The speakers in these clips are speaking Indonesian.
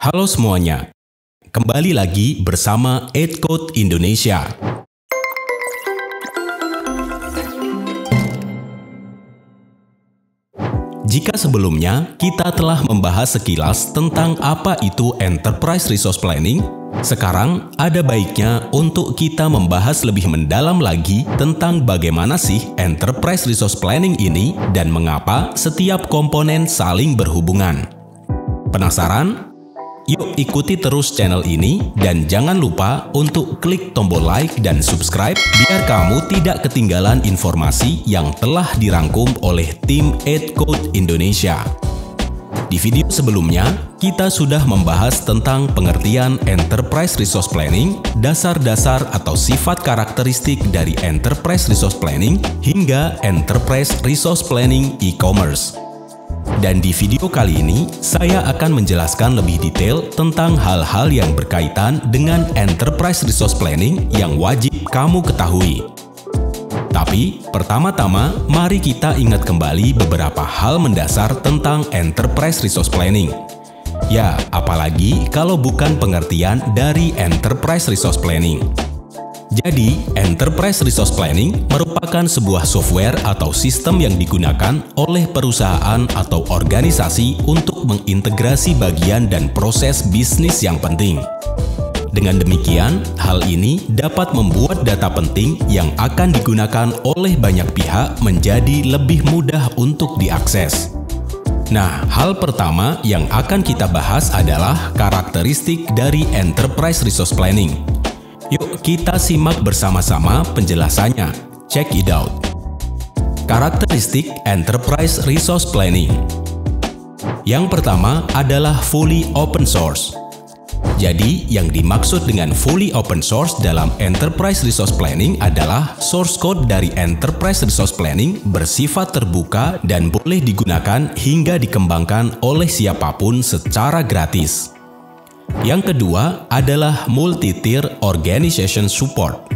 Halo semuanya, kembali lagi bersama EdCode Indonesia. Jika sebelumnya kita telah membahas sekilas tentang apa itu Enterprise Resource Planning, sekarang ada baiknya untuk kita membahas lebih mendalam lagi tentang bagaimana sih Enterprise Resource Planning ini dan mengapa setiap komponen saling berhubungan. Penasaran? Yuk ikuti terus channel ini dan jangan lupa untuk klik tombol like dan subscribe biar kamu tidak ketinggalan informasi yang telah dirangkum oleh tim EdCode Indonesia. Di video sebelumnya, kita sudah membahas tentang pengertian Enterprise Resource Planning, dasar-dasar atau sifat karakteristik dari Enterprise Resource Planning, hingga Enterprise Resource Planning e-commerce. Dan di video kali ini, saya akan menjelaskan lebih detail tentang hal-hal yang berkaitan dengan Enterprise Resource Planning yang wajib kamu ketahui. Tapi, pertama-tama, mari kita ingat kembali beberapa hal mendasar tentang Enterprise Resource Planning. Ya, apalagi kalau bukan pengertian dari Enterprise Resource Planning. Jadi, Enterprise Resource Planning merupakan sebuah software atau sistem yang digunakan oleh perusahaan atau organisasi untuk mengintegrasi bagian dan proses bisnis yang penting. Dengan demikian, hal ini dapat membuat data penting yang akan digunakan oleh banyak pihak menjadi lebih mudah untuk diakses. Nah, hal pertama yang akan kita bahas adalah karakteristik dari Enterprise Resource Planning. Yuk kita simak bersama-sama penjelasannya. Check it out. Karakteristik Enterprise Resource Planning. Yang pertama adalah fully open source. Jadi, yang dimaksud dengan fully open source dalam Enterprise Resource Planning adalah source code dari Enterprise Resource Planning bersifat terbuka dan boleh digunakan hingga dikembangkan oleh siapapun secara gratis. Yang kedua adalah multi-tier organization support.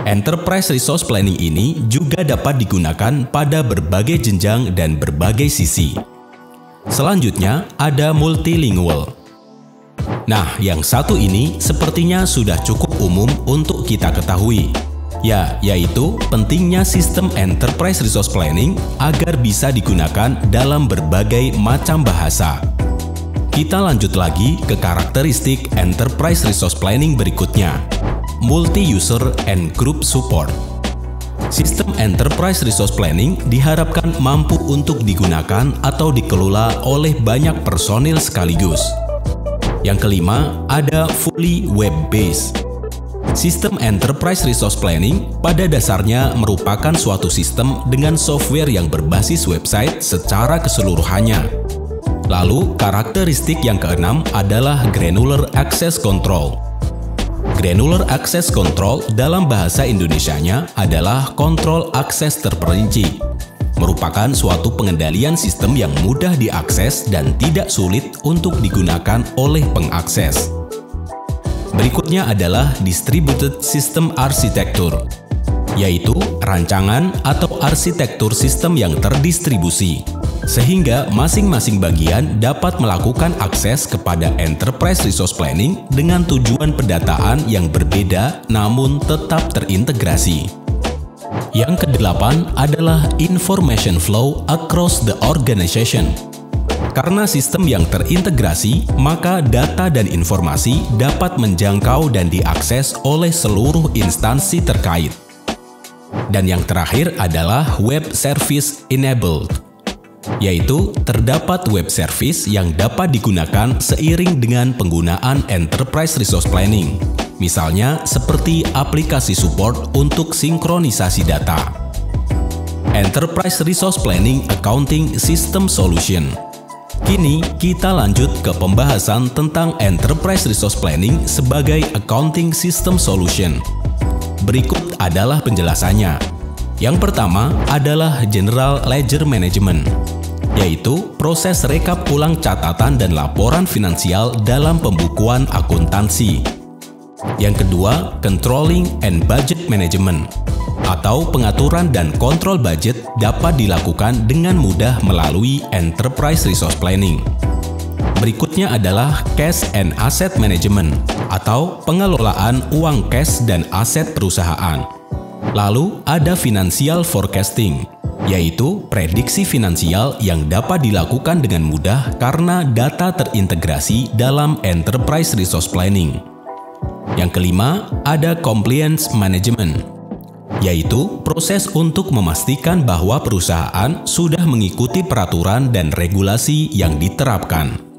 Enterprise Resource Planning ini juga dapat digunakan pada berbagai jenjang dan berbagai sisi. Selanjutnya ada multilingual. Nah, yang satu ini sepertinya sudah cukup umum untuk kita ketahui. Ya, yaitu pentingnya sistem Enterprise Resource Planning agar bisa digunakan dalam berbagai macam bahasa. Kita lanjut lagi ke karakteristik Enterprise Resource Planning berikutnya, multi-user and group support. Sistem Enterprise Resource Planning diharapkan mampu untuk digunakan atau dikelola oleh banyak personil sekaligus. Yang kelima, ada fully web-based. Sistem Enterprise Resource Planning pada dasarnya merupakan suatu sistem dengan software yang berbasis website secara keseluruhannya. Lalu, karakteristik yang keenam adalah Granular Access Control. Granular Access Control dalam bahasa Indonesianya adalah kontrol akses terperinci. Merupakan suatu pengendalian sistem yang mudah diakses dan tidak sulit untuk digunakan oleh pengakses. Berikutnya adalah Distributed System Architecture, yaitu rancangan atau arsitektur sistem yang terdistribusi, sehingga masing-masing bagian dapat melakukan akses kepada Enterprise Resource Planning dengan tujuan pendataan yang berbeda namun tetap terintegrasi. Yang kedelapan adalah Information Flow Across the Organization. Karena sistem yang terintegrasi, maka data dan informasi dapat menjangkau dan diakses oleh seluruh instansi terkait. Dan yang terakhir adalah Web Service Enabled, yaitu terdapat web service yang dapat digunakan seiring dengan penggunaan Enterprise Resource Planning. Misalnya seperti aplikasi support untuk sinkronisasi data. Enterprise Resource Planning Accounting System Solution. Kini kita lanjut ke pembahasan tentang Enterprise Resource Planning sebagai Accounting System Solution. Berikut adalah penjelasannya. Yang pertama adalah General Ledger Management, yaitu proses rekap ulang catatan dan laporan finansial dalam pembukuan akuntansi. Yang kedua, Controlling and Budget Management, atau pengaturan dan kontrol budget dapat dilakukan dengan mudah melalui Enterprise Resource Planning. berikutnya adalah Cash and Asset Management atau pengelolaan uang cash dan aset perusahaan. Lalu ada Financial Forecasting, yaitu prediksi finansial yang dapat dilakukan dengan mudah karena data terintegrasi dalam Enterprise Resource Planning. Yang kelima, ada Compliance Management, yaitu proses untuk memastikan bahwa perusahaan sudah mengikuti peraturan dan regulasi yang diterapkan.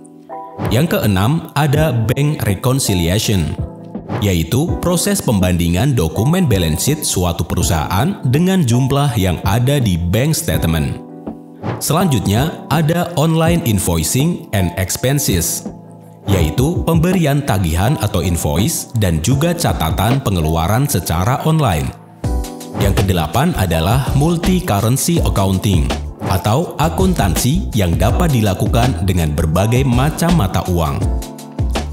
Yang keenam, ada Bank Reconciliation, yaitu proses pembandingan dokumen balance sheet suatu perusahaan dengan jumlah yang ada di bank statement. Selanjutnya, ada Online Invoicing and Expenses, yaitu pemberian tagihan atau invoice dan juga catatan pengeluaran secara online. Yang kedelapan adalah Multi-Currency Accounting atau akuntansi yang dapat dilakukan dengan berbagai macam mata uang.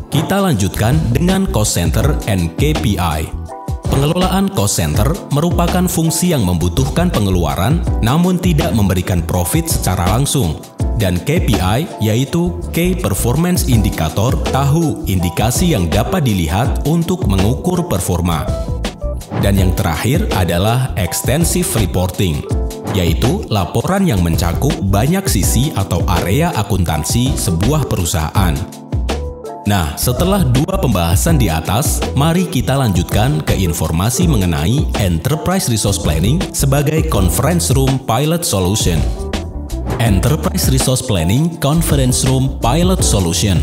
Kita lanjutkan dengan Cost Center and KPI. Pengelolaan cost center merupakan fungsi yang membutuhkan pengeluaran namun tidak memberikan profit secara langsung. Dan KPI yaitu Key Performance Indicator, tahu indikasi yang dapat dilihat untuk mengukur performa. Dan yang terakhir adalah Extensive Reporting, yaitu laporan yang mencakup banyak sisi atau area akuntansi sebuah perusahaan. Nah, setelah dua pembahasan di atas, mari kita lanjutkan ke informasi mengenai Enterprise Resource Planning sebagai Conference Room Pilot Solution. Enterprise Resource Planning Conference Room Pilot Solution.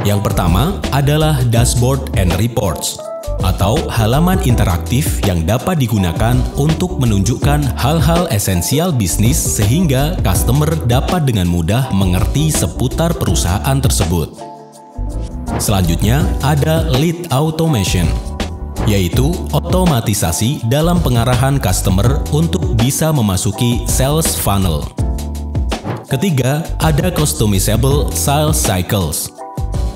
Yang pertama adalah Dashboard and Reports, atau halaman interaktif yang dapat digunakan untuk menunjukkan hal-hal esensial bisnis sehingga customer dapat dengan mudah mengerti seputar perusahaan tersebut. Selanjutnya ada Lead Automation, yaitu otomatisasi dalam pengarahan customer untuk bisa memasuki sales funnel. Ketiga, ada Customizable Sales Cycles,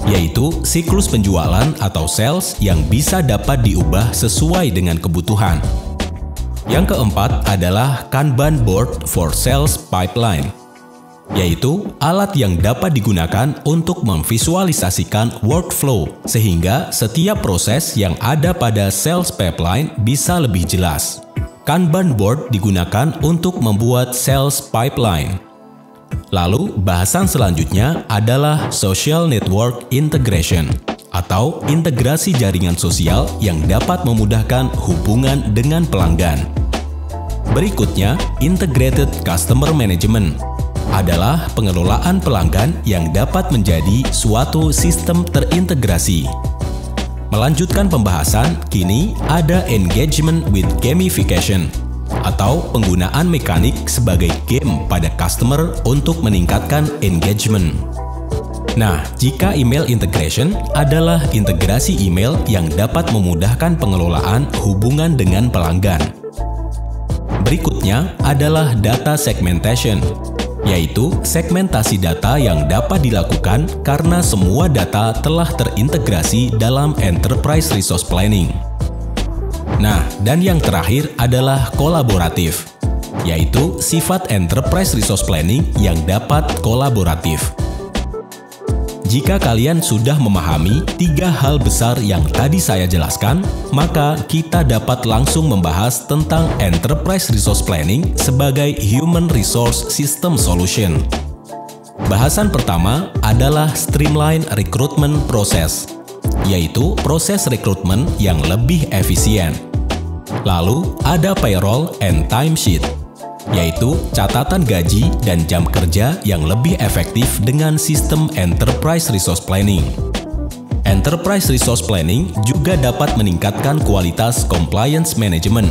yaitu siklus penjualan atau sales yang bisa dapat diubah sesuai dengan kebutuhan. Yang keempat adalah Kanban Board for Sales Pipeline, yaitu alat yang dapat digunakan untuk memvisualisasikan workflow sehingga setiap proses yang ada pada sales pipeline bisa lebih jelas. Kanban Board digunakan untuk membuat sales pipeline. Lalu, bahasan selanjutnya adalah Social Network Integration atau integrasi jaringan sosial yang dapat memudahkan hubungan dengan pelanggan. Berikutnya, Integrated Customer Management adalah pengelolaan pelanggan yang dapat menjadi suatu sistem terintegrasi. Melanjutkan pembahasan, kini ada Engagement with Gamification atau penggunaan mekanik sebagai game pada customer untuk meningkatkan engagement. Nah, jika email integration adalah integrasi email yang dapat memudahkan pengelolaan hubungan dengan pelanggan. Berikutnya adalah Data Segmentation, yaitu segmentasi data yang dapat dilakukan karena semua data telah terintegrasi dalam Enterprise Resource Planning. Nah, dan yang terakhir adalah kolaboratif, yaitu sifat Enterprise Resource Planning yang dapat kolaboratif. Jika kalian sudah memahami tiga hal besar yang tadi saya jelaskan, maka kita dapat langsung membahas tentang Enterprise Resource Planning sebagai Human Resource System Solution. Bahasan pertama adalah Streamline Recruitment Process, yaitu proses rekrutmen yang lebih efisien. Lalu ada Payroll and Timesheet, yaitu catatan gaji dan jam kerja yang lebih efektif dengan sistem Enterprise Resource Planning. Enterprise Resource Planning juga dapat meningkatkan kualitas Compliance Management,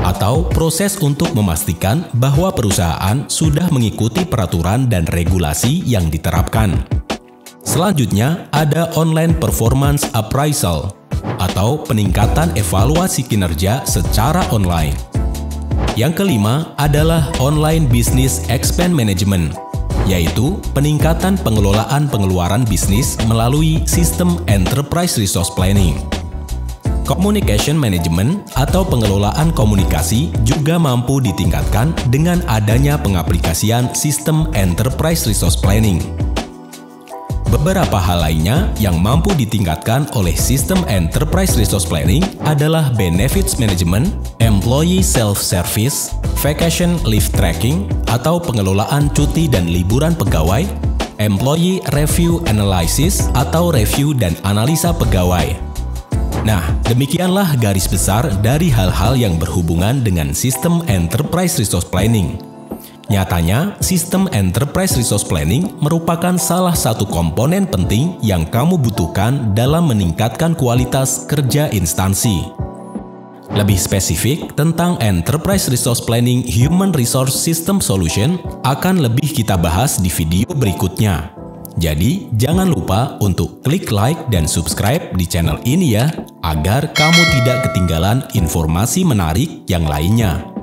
atau proses untuk memastikan bahwa perusahaan sudah mengikuti peraturan dan regulasi yang diterapkan. Selanjutnya ada Online Performance Appraisal, atau peningkatan evaluasi kinerja secara online. Yang kelima adalah Online Business Expense Management, yaitu peningkatan pengelolaan pengeluaran bisnis melalui sistem Enterprise Resource Planning. Communication Management atau pengelolaan komunikasi juga mampu ditingkatkan dengan adanya pengaplikasian sistem Enterprise Resource Planning. Beberapa hal lainnya yang mampu ditingkatkan oleh sistem Enterprise Resource Planning adalah Benefits Management, Employee Self-Service, Vacation Leave Tracking atau pengelolaan cuti dan liburan pegawai, Employee Review Analysis atau review dan analisa pegawai. Nah, demikianlah garis besar dari hal-hal yang berhubungan dengan sistem Enterprise Resource Planning. Nyatanya, sistem Enterprise Resource Planning merupakan salah satu komponen penting yang kamu butuhkan dalam meningkatkan kualitas kerja instansi. Lebih spesifik tentang Enterprise Resource Planning Human Resource System Solution akan lebih kita bahas di video berikutnya. Jadi, jangan lupa untuk klik like dan subscribe di channel ini ya, agar kamu tidak ketinggalan informasi menarik yang lainnya.